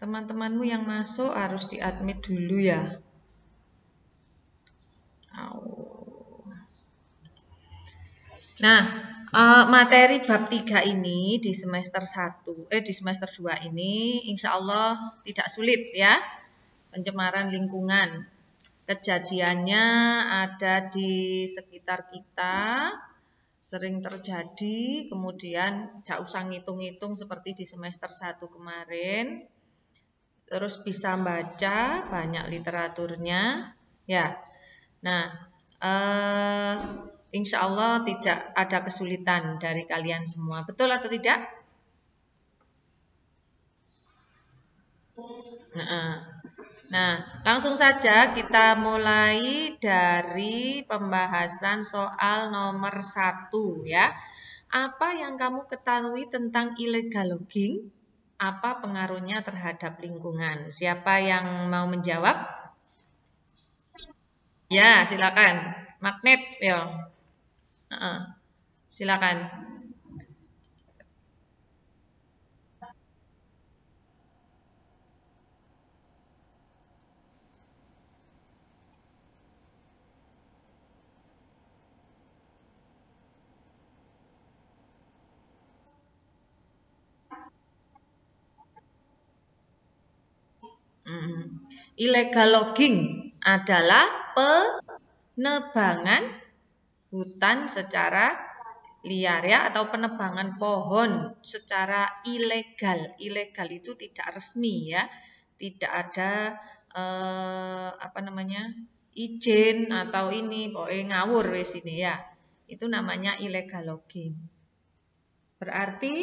Teman-temanmu yang masuk harus diadmit dulu ya. Nah, materi bab 3 ini di semester 1, di semester 2 ini insya Allah tidak sulit ya. Pencemaran lingkungan. Kejadiannya ada di sekitar kita, sering terjadi, kemudian gak usah ngitung-ngitung seperti di semester 1 kemarin. Terus bisa baca banyak literaturnya ya. Nah, insya Allah tidak ada kesulitan dari kalian semua. Betul atau tidak? Nah, langsung saja kita mulai dari pembahasan soal nomor 1 ya. Apa yang kamu ketahui tentang illegal logging? Apa pengaruhnya terhadap lingkungan? Siapa yang mau menjawab? Ya, silakan. Magnet, ya. Silakan. Illegal logging adalah penebangan hutan secara liar ya, atau penebangan pohon secara ilegal. Ilegal itu tidak resmi ya, tidak ada izin atau ini pokoknya ngawur wis ini ya. Itu namanya illegal logging. Berarti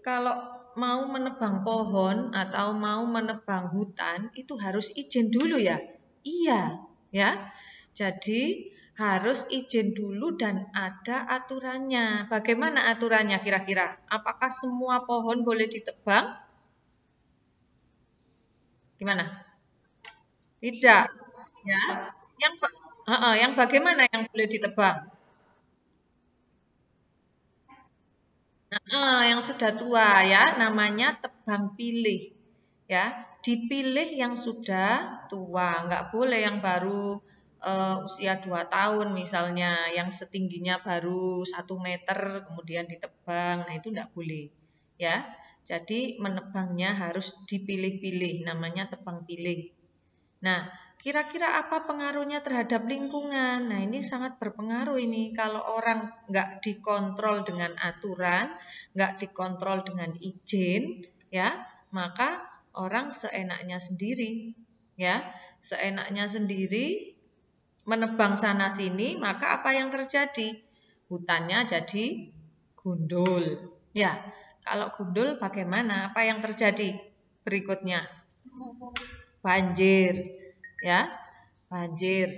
kalau mau menebang pohon atau mau menebang hutan itu harus izin dulu ya? Iya, ya. Jadi harus izin dulu dan ada aturannya. Bagaimana aturannya kira-kira? Apakah semua pohon boleh ditebang? Gimana? Tidak, ya. Yang bagaimana yang boleh ditebang? Yang sudah tua ya, namanya tebang pilih. Ya, dipilih yang sudah tua, nggak boleh yang baru usia 2 tahun misalnya, yang setingginya baru 1 meter kemudian ditebang. Nah, itu nggak boleh. Ya. Jadi menebangnya harus dipilih-pilih, namanya tebang pilih. Nah, kira-kira apa pengaruhnya terhadap lingkungan? Nah, ini sangat berpengaruh ini. Kalau orang nggak dikontrol dengan aturan, nggak dikontrol dengan izin, ya, maka orang seenaknya sendiri, ya, seenaknya sendiri menebang sana sini, maka apa yang terjadi? Hutannya jadi gundul. Ya, kalau gundul bagaimana? Apa yang terjadi berikutnya? Banjir, ya, banjir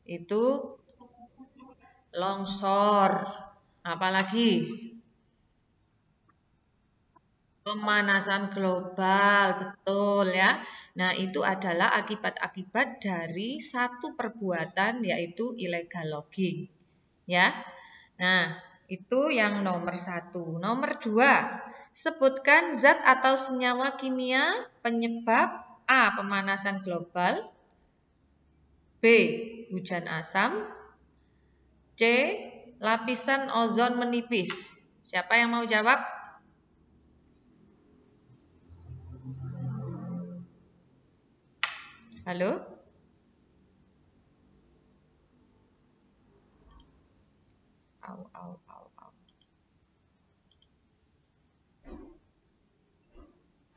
itu longsor, apalagi pemanasan global, betul ya. Nah, itu adalah akibat-akibat dari satu perbuatan yaitu illegal logging, ya. Nah, itu yang nomor 1. Nomor 2, sebutkan zat atau senyawa kimia penyebab A. Pemanasan global, B. Hujan asam, C. Lapisan ozon menipis. Siapa yang mau jawab? Halo?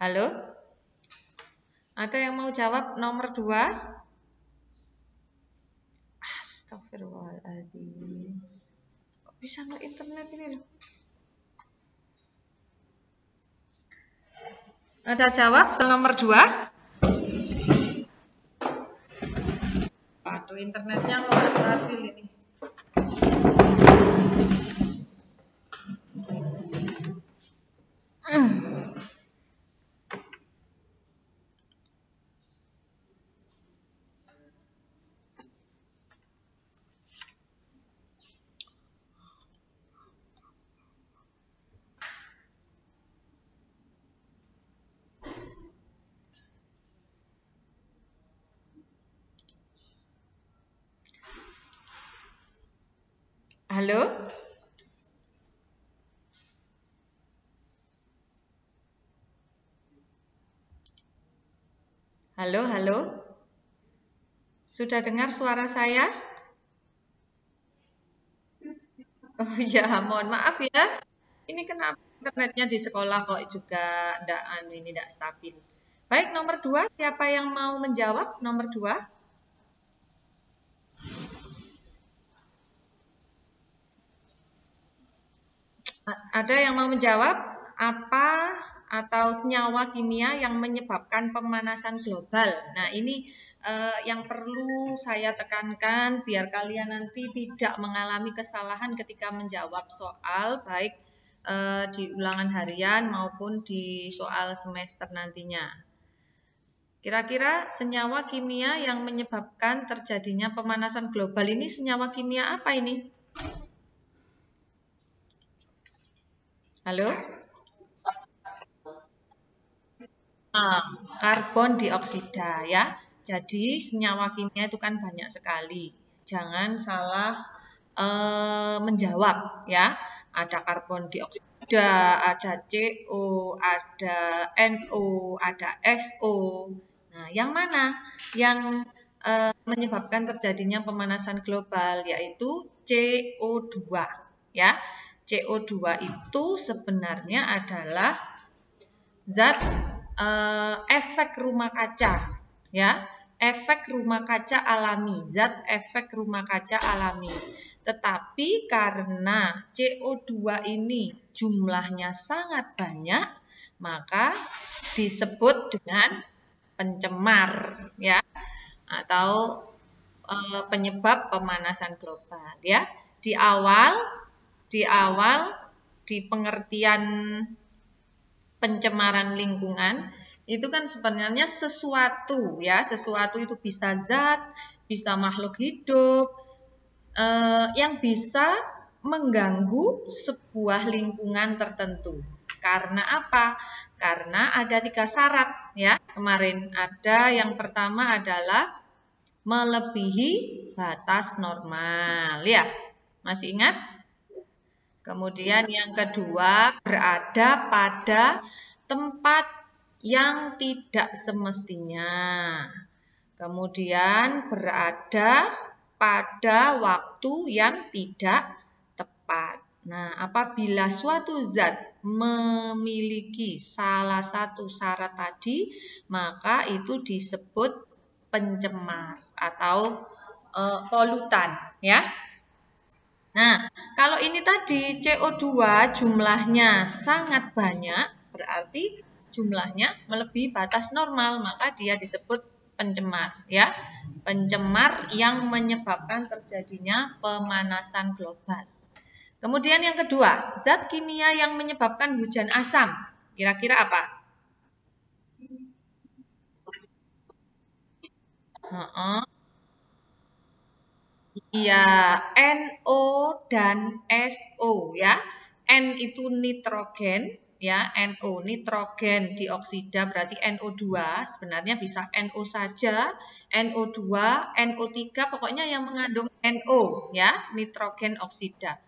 Halo? Ada yang mau jawab nomor 2? Astagfirullahaladzim. Kok bisa nggak internet ini loh? Ada jawab soal nomor 2? Aduh, internetnya nggak stabil ini. Halo? Halo, halo? Sudah dengar suara saya? Oh iya, mohon maaf ya. Ini kenapa internetnya di sekolah kok juga tidak stabil. Baik, nomor 2, siapa yang mau menjawab? Nomor 2. Ada yang mau menjawab? Apa atau senyawa kimia yang menyebabkan pemanasan global? Nah, ini yang perlu saya tekankan biar kalian nanti tidak mengalami kesalahan ketika menjawab soal, baik di ulangan harian maupun di soal semester nantinya. Kira-kira senyawa kimia yang menyebabkan terjadinya pemanasan global ini senyawa kimia apa ini? Halo? Karbon dioksida ya. Jadi senyawa kimia itu kan banyak sekali. Jangan salah menjawab ya. Ada karbon dioksida, ada CO, ada NO, ada SO. Nah, yang mana yang menyebabkan terjadinya pemanasan global yaitu CO2 ya. CO2 itu sebenarnya adalah zat efek rumah kaca ya, efek rumah kaca alami, zat efek rumah kaca alami. Tetapi karena CO2 ini jumlahnya sangat banyak, maka disebut dengan pencemar ya, atau penyebab pemanasan global ya. Di awal di pengertian pencemaran lingkungan itu kan sebenarnya sesuatu ya, sesuatu itu bisa zat, bisa makhluk hidup yang bisa mengganggu sebuah lingkungan tertentu. Karena apa? Karena ada 3 syarat ya. Kemarin ada yang pertama adalah melebihi batas normal ya. Masih ingat? Kemudian yang kedua, berada pada tempat yang tidak semestinya. Kemudian berada pada waktu yang tidak tepat. Nah, apabila suatu zat memiliki salah satu syarat tadi, maka itu disebut pencemar atau polutan, ya. Nah, kalau ini tadi CO2 jumlahnya sangat banyak, berarti jumlahnya melebihi batas normal, maka dia disebut pencemar, ya. Pencemar yang menyebabkan terjadinya pemanasan global. Kemudian yang kedua, zat kimia yang menyebabkan hujan asam. Kira-kira apa? Iya, NO dan SO ya. N itu nitrogen ya, NO nitrogen dioksida berarti NO2, sebenarnya bisa NO saja, NO2, NO3 pokoknya yang mengandung NO ya, nitrogen oksida.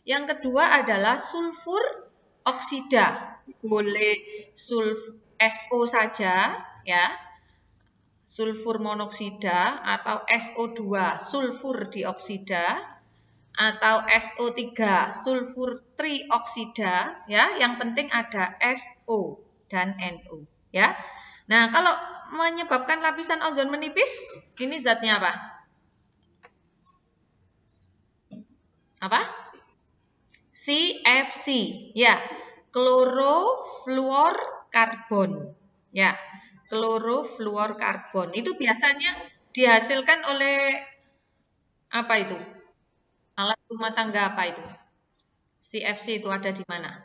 Yang kedua adalah sulfur oksida. Boleh SO saja ya, sulfur monoksida atau SO2 sulfur dioksida atau SO3 sulfur trioksida ya, yang penting ada SO dan NO ya. Nah, kalau menyebabkan lapisan ozon menipis, ini zatnya apa? Apa? CFC ya, klorofluorkarbon ya. Klorofluorkarbon itu biasanya dihasilkan oleh apa itu? Alat rumah tangga apa itu? CFC itu ada di mana?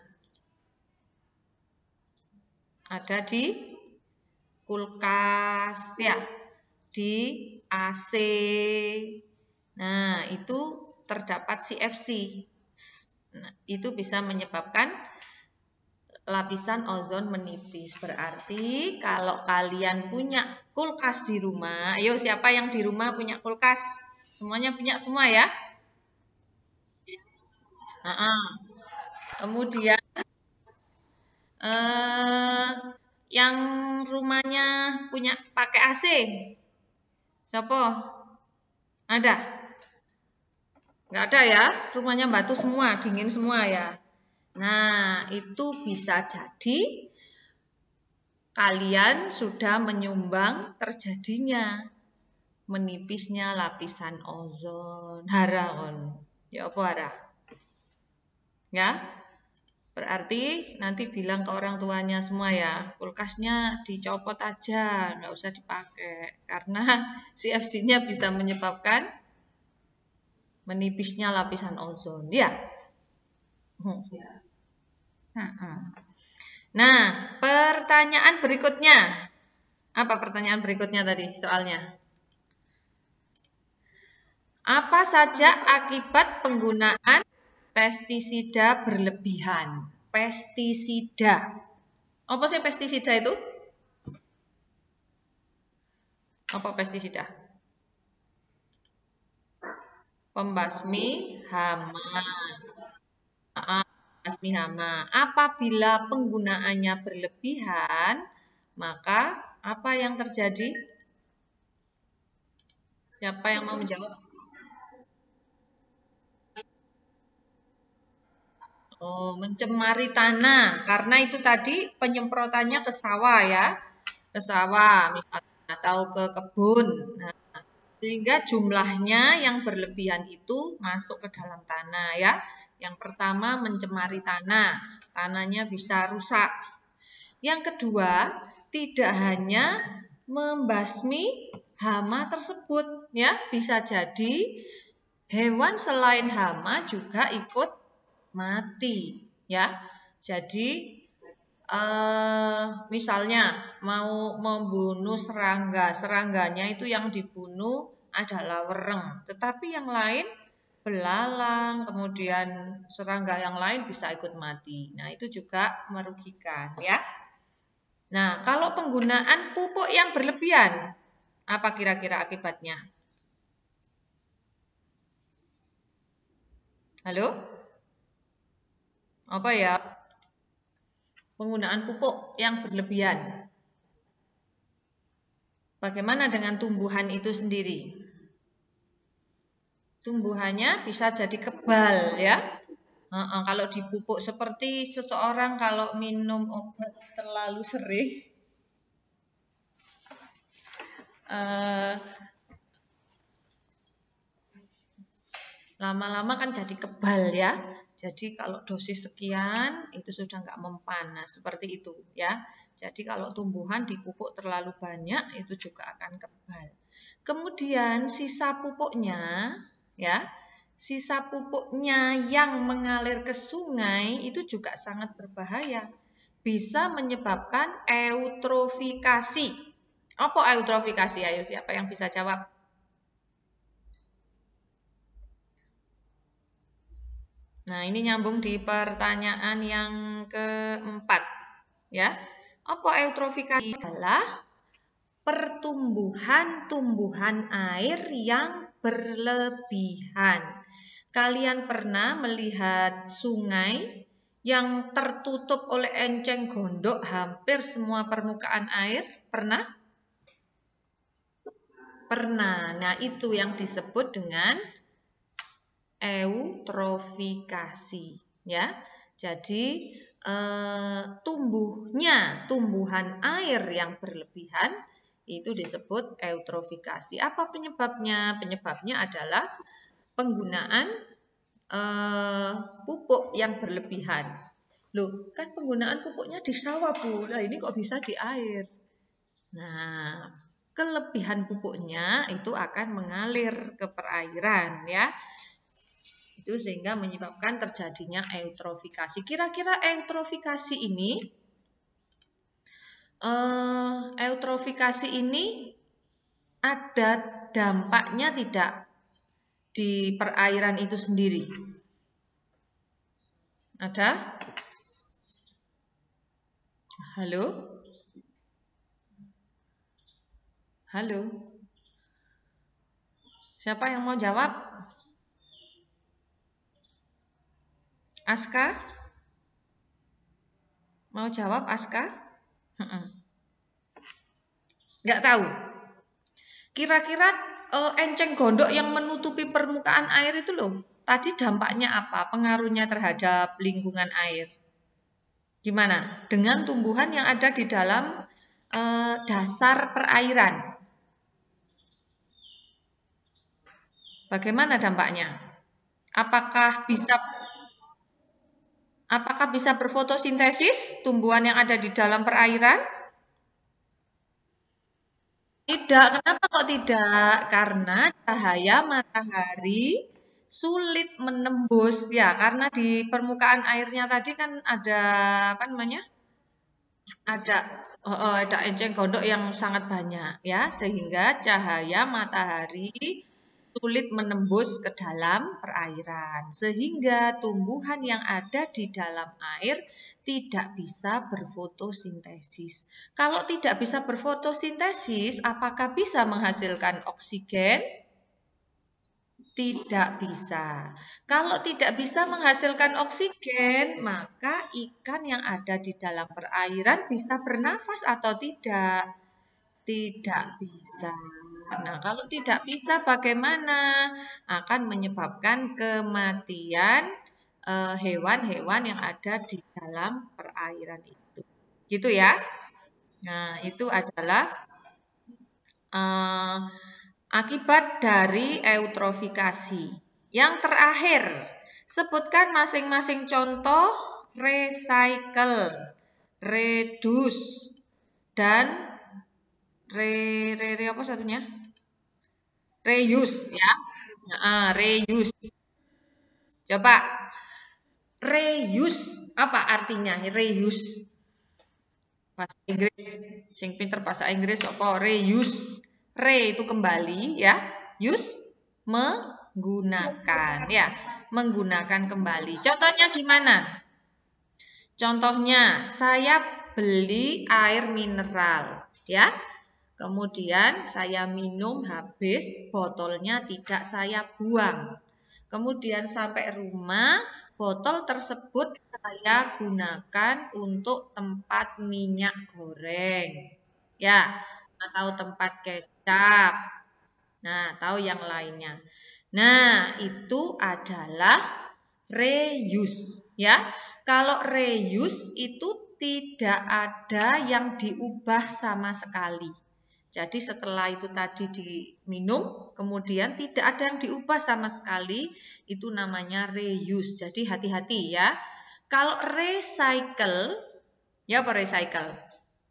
Ada di kulkas ya, di AC. Nah, itu terdapat CFC. Nah, itu bisa menyebabkan lapisan ozon menipis. Berarti kalau kalian punya kulkas di rumah, ayo siapa yang di rumah punya kulkas? Semuanya punya semua ya? Kemudian eh, yang rumahnya punya pakai AC, siapa? Ada? Nggak ada ya? Rumahnya batu semua, dingin semua ya. Nah, itu bisa jadi kalian sudah menyumbang terjadinya menipisnya lapisan ozon. Hara kon. Ya apa hara? Ya, berarti nanti bilang ke orang tuanya semua ya, kulkasnya dicopot aja, nggak usah dipakai. Karena CFC-nya bisa menyebabkan menipisnya lapisan ozon. Ya. Nah, pertanyaan berikutnya. Apa pertanyaan berikutnya tadi soalnya? Apa saja akibat penggunaan pestisida berlebihan? Pestisida. Apa sih pestisida itu? Apa pestisida? Pembasmi hama. Pembasmi hama. Apabila penggunaannya berlebihan, maka apa yang terjadi? Siapa yang mau menjawab? Oh, mencemari tanah. Karena itu tadi penyemprotannya ke sawah ya. Ke sawah misalnya atau ke kebun. Nah, sehingga jumlahnya yang berlebihan itu masuk ke dalam tanah ya. Yang pertama mencemari tanah. Tanahnya bisa rusak. Yang kedua, tidak hanya membasmi hama tersebut ya, bisa jadi hewan selain hama juga ikut mati ya. Jadi misalnya mau membunuh serangga, serangganya itu yang dibunuh adalah wereng, tetapi yang lain belalang, kemudian serangga yang lain bisa ikut mati. Nah, itu juga merugikan ya. Nah, kalau penggunaan pupuk yang berlebihan, apa kira-kira akibatnya? Halo? Apa ya? Penggunaan pupuk yang berlebihan. Bagaimana dengan tumbuhan itu sendiri? Tumbuhannya bisa jadi kebal ya. Kalau dipupuk seperti seseorang kalau minum obat terlalu sering, eh, lama-lama kan jadi kebal ya. Jadi kalau dosis sekian itu sudah nggak mempan. Nah, seperti itu ya. Jadi kalau tumbuhan dipupuk terlalu banyak itu juga akan kebal. Kemudian sisa pupuknya ya, sisa pupuknya yang mengalir ke sungai itu juga sangat berbahaya. Bisa menyebabkan eutrofikasi. Apa eutrofikasi? Ayo siapa yang bisa jawab? Nah, ini nyambung di pertanyaan yang keempat. Ya, apa eutrofikasi? Adalah pertumbuhan-tumbuhan air yang berlebihan. Kalian pernah melihat sungai yang tertutup oleh enceng gondok hampir semua permukaan air? Pernah? Pernah. Nah, itu yang disebut dengan eutrofikasi ya. Jadi tumbuhan air yang berlebihan itu disebut eutrofikasi. Apa penyebabnya? Penyebabnya adalah penggunaan pupuk yang berlebihan. Loh, kan penggunaan pupuknya di sawah, Bu. Nah, ini kok bisa di air? Nah, kelebihan pupuknya itu akan mengalir ke perairan ya. Itu sehingga menyebabkan terjadinya eutrofikasi. Kira-kira eutrofikasi ini ada dampaknya tidak di perairan itu sendiri? Ada? Halo? Halo? Siapa yang mau jawab? Aska? Mau jawab Aska? Nggak tahu. Kira-kira enceng gondok yang menutupi permukaan air itu loh, tadi dampaknya apa? Pengaruhnya terhadap lingkungan air. Gimana? Dengan tumbuhan yang ada di dalam dasar perairan. Bagaimana dampaknya? Apakah bisa berfotosintesis tumbuhan yang ada di dalam perairan? Tidak. Kenapa kok tidak? Karena cahaya matahari sulit menembus ya, karena di permukaan airnya tadi kan ada apa namanya? Ada enceng gondok yang sangat banyak ya, sehingga cahaya matahari sulit menembus ke dalam perairan, sehingga tumbuhan yang ada di dalam air tidak bisa berfotosintesis. Kalau tidak bisa berfotosintesis, apakah bisa menghasilkan oksigen? Tidak bisa. Kalau tidak bisa menghasilkan oksigen, maka ikan yang ada di dalam perairan bisa bernafas atau tidak? Tidak bisa. Nah, kalau tidak bisa bagaimana? Akan menyebabkan kematian hewan-hewan yang ada di dalam perairan itu. Gitu ya. Nah, itu adalah akibat dari eutrofikasi. Yang terakhir, sebutkan masing-masing contoh recycle, reduce, dan apa satunya? Reuse ya. Reuse. Coba reuse apa artinya? Reuse. Bahasa Inggris. Sing pinter bahasa Inggris apa? Reuse. Re itu kembali ya. Use menggunakan ya. Menggunakan kembali. Contohnya gimana? Contohnya saya beli air mineral ya. Kemudian saya minum habis, botolnya tidak saya buang. Kemudian sampai rumah, botol tersebut saya gunakan untuk tempat minyak goreng. Ya, atau tempat kecap. Nah, atau yang lainnya. Nah, itu adalah reuse, ya. Kalau reuse itu tidak ada yang diubah sama sekali. Jadi setelah itu tadi diminum, kemudian tidak ada yang diubah sama sekali, itu namanya reuse. Jadi hati-hati ya. Kalau recycle, ya apa recycle?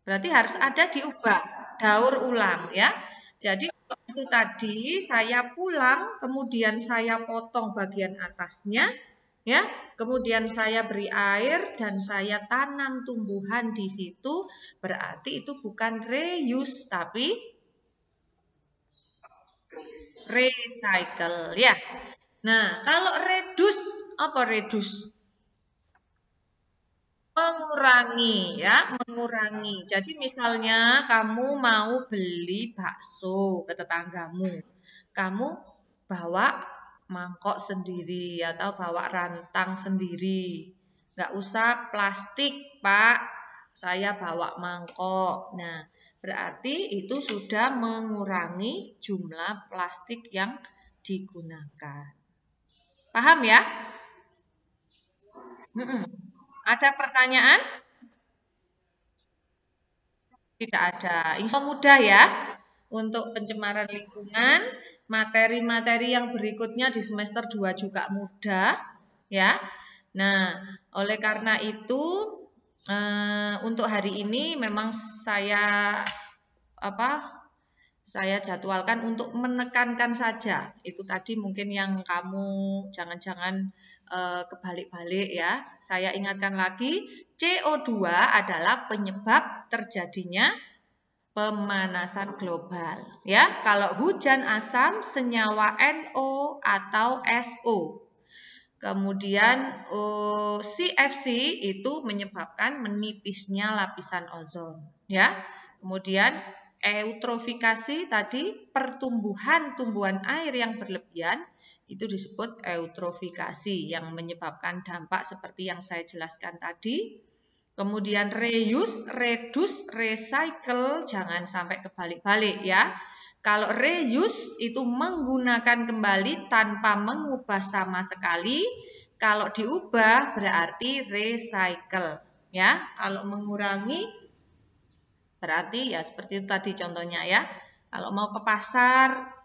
Berarti harus ada diubah, daur ulang ya. Jadi kalau itu tadi saya pulang, kemudian saya potong bagian atasnya, ya. Kemudian saya beri air dan saya tanam tumbuhan di situ, berarti itu bukan reuse tapi recycle ya. Nah, kalau reduce apa reduce? Mengurangi ya, mengurangi. Jadi misalnya kamu mau beli bakso ke tetanggamu. Kamu bawa mangkok sendiri atau bawa rantang sendiri. Nggak usah plastik, Pak. Saya bawa mangkok. Nah, berarti itu sudah mengurangi jumlah plastik yang digunakan. Paham ya? Ada pertanyaan? Tidak ada. Insya Allah mudah ya untuk pencemaran lingkungan. Materi-materi yang berikutnya di semester 2 juga mudah ya. Nah, oleh karena itu untuk hari ini memang saya jadwalkan untuk menekankan saja. Itu tadi mungkin yang kamu jangan-jangan kebalik-balik ya. Saya ingatkan lagi, CO2 adalah penyebab terjadinya pemanasan global. Ya, kalau hujan asam senyawa NO atau SO. Kemudian CFC itu menyebabkan menipisnya lapisan ozon. Ya, kemudian Eutrofikasi tadi pertumbuhan tumbuhan air yang berlebihan itu disebut eutrofikasi yang menyebabkan dampak seperti yang saya jelaskan tadi. Kemudian reuse, reduce, recycle, jangan sampai kebalik-balik ya. Kalau reuse itu menggunakan kembali tanpa mengubah sama sekali. Kalau diubah berarti recycle ya. Kalau mengurangi berarti ya seperti itu tadi contohnya ya. Kalau mau ke pasar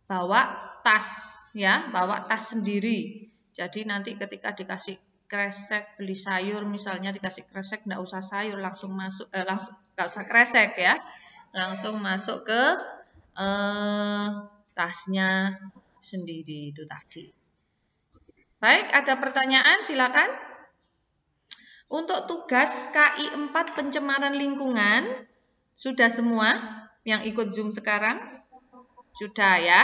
bawa tas ya, bawa tas sendiri. Jadi nanti ketika dikasih kresek beli sayur misalnya dikasih kresek enggak usah sayur langsung masuk langsung enggak usah kresek ya. Langsung masuk ke tasnya sendiri itu tadi. Baik, ada pertanyaan silakan. Untuk tugas KI 4 pencemaran lingkungan sudah semua yang ikut Zoom sekarang? Sudah ya?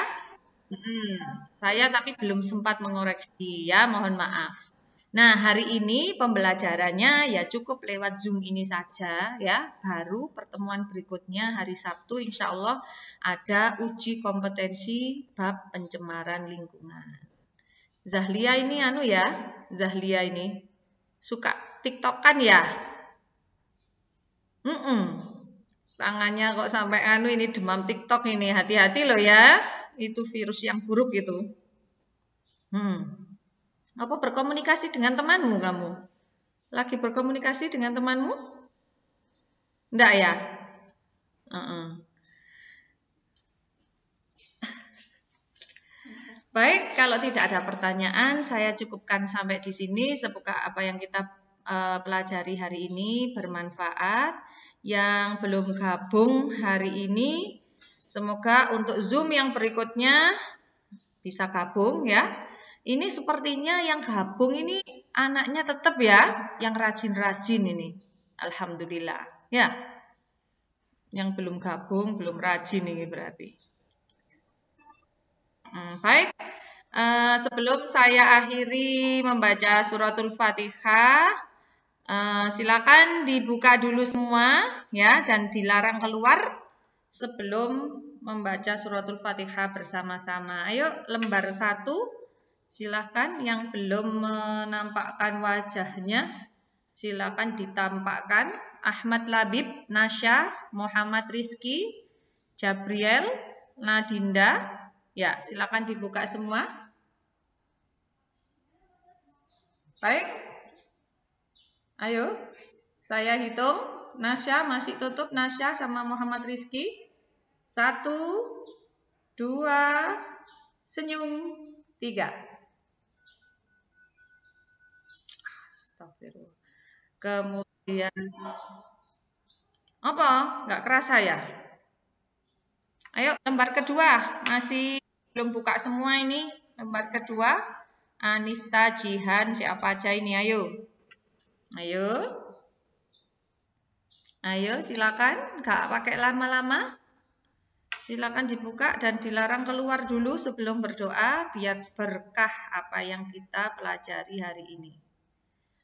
Saya tapi belum sempat mengoreksi ya, mohon maaf. Nah, hari ini pembelajarannya ya cukup lewat Zoom ini saja ya. Baru pertemuan berikutnya hari Sabtu insya Allah ada uji kompetensi bab pencemaran lingkungan. Zahlia ini Zahlia ini suka TikTokan ya? Tangannya kok sampai ini demam TikTok ini, hati-hati loh ya. Itu virus yang buruk itu. Apa berkomunikasi dengan temanmu kamu? Lagi berkomunikasi dengan temanmu? Enggak ya? Baik, kalau tidak ada pertanyaan, saya cukupkan sampai di sini. Semoga apa yang kita pelajari hari ini bermanfaat. Yang belum gabung hari ini, semoga untuk Zoom yang berikutnya bisa gabung ya. Ini sepertinya yang gabung ini anaknya tetap ya, yang rajin-rajin ini. Alhamdulillah ya. Yang belum gabung, belum rajin ini berarti. Baik, sebelum saya akhiri membaca suratul Fatihah, silakan dibuka dulu semua ya dan dilarang keluar sebelum membaca suratul Fatihah bersama-sama. Ayo lembar 1, silakan yang belum menampakkan wajahnya, silakan ditampakkan. Ahmad Labib, Nasya, Muhammad Rizki, Jabriel, Nadinda. Ya, silakan dibuka semua. Baik. Ayo, saya hitung. Nasya masih tutup, Nasya sama Muhammad Rizki. 1, 2, senyum. 3. Astagfirullah. Kemudian apa? Enggak kerasa ya? Ayo lembar kedua, masih belum buka semua ini. Lembar kedua, Anista, Jihan, siapa aja ini? Ayo. Ayo silakan, enggak pakai lama-lama. Silakan dibuka dan dilarang keluar dulu sebelum berdoa biar berkah apa yang kita pelajari hari ini.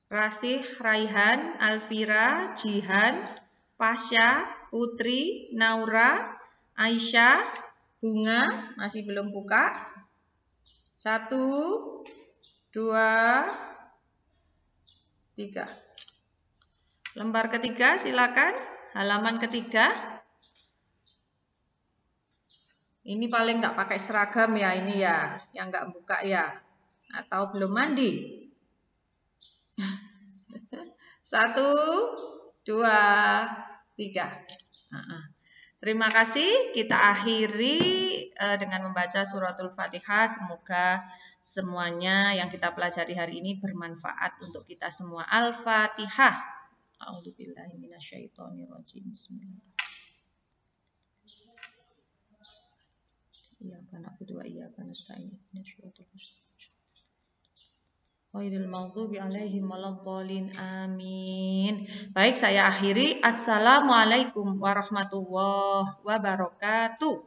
Rasih, Raihan, Alfira, Jihan, Pasha, Putri, Naura, Aisyah, Bunga, masih belum buka. 1, 2, 3. Lembar ketiga silakan, halaman ketiga. Ini paling nggak pakai seragam ya ini ya, yang nggak buka ya, atau belum mandi. 1, 2, 3. Terima kasih. Kita akhiri dengan membaca suratul Fatihah. Semoga semuanya yang kita pelajari hari ini bermanfaat untuk kita semua. Al-Fatihah. A'udzubillahi minasyaitonirrajim. Bismillahirrahmanirrahim. Iyyaka na'budu wa iyyaka nasta'in. Ghairil maghdubi 'alaihim waladdallin. Amin. Baik, saya akhiri. Assalamualaikum warahmatullahi wabarakatuh.